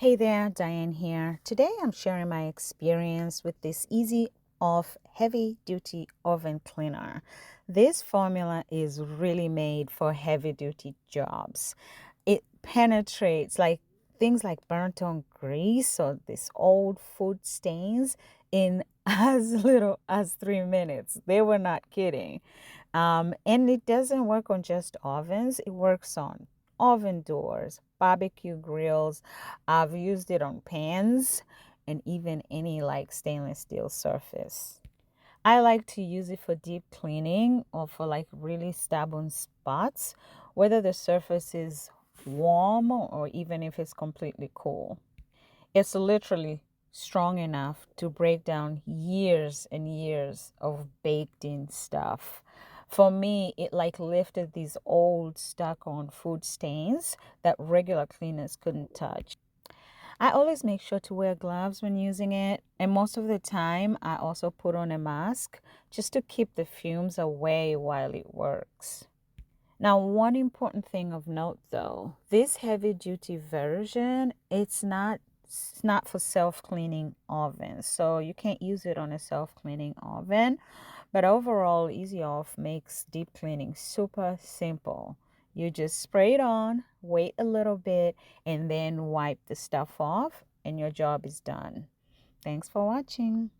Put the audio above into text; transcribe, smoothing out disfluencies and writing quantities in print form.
Hey there, Diane here. Today I'm sharing my experience with this easy off heavy duty oven cleaner. This formula is really made for heavy duty jobs. It penetrates like things like burnt on grease or this old food stains in as little as 3 minutes. They were not kidding. And it doesn't work on just ovens, it works on oven doors, barbecue grills. I've used it on pans and even any like stainless steel surface. I like to use it for deep cleaning or for like really stubborn spots, whether the surface is warm or even if it's completely cool. It's literally strong enough to break down years and years of baked in stuff. For me, it like lifted these old stuck on food stains that regular cleaners couldn't touch. I always make sure to wear gloves when using it, and most of the time, I also put on a mask just to keep the fumes away while it works. Now, one important thing of note though, this heavy duty version, it's not for self-cleaning ovens. So you can't use it on a self-cleaning oven, but overall Easy Off makes deep cleaning super simple. You just spray it on, wait a little bit, and then wipe the stuff off, and your job is done. Thanks for watching.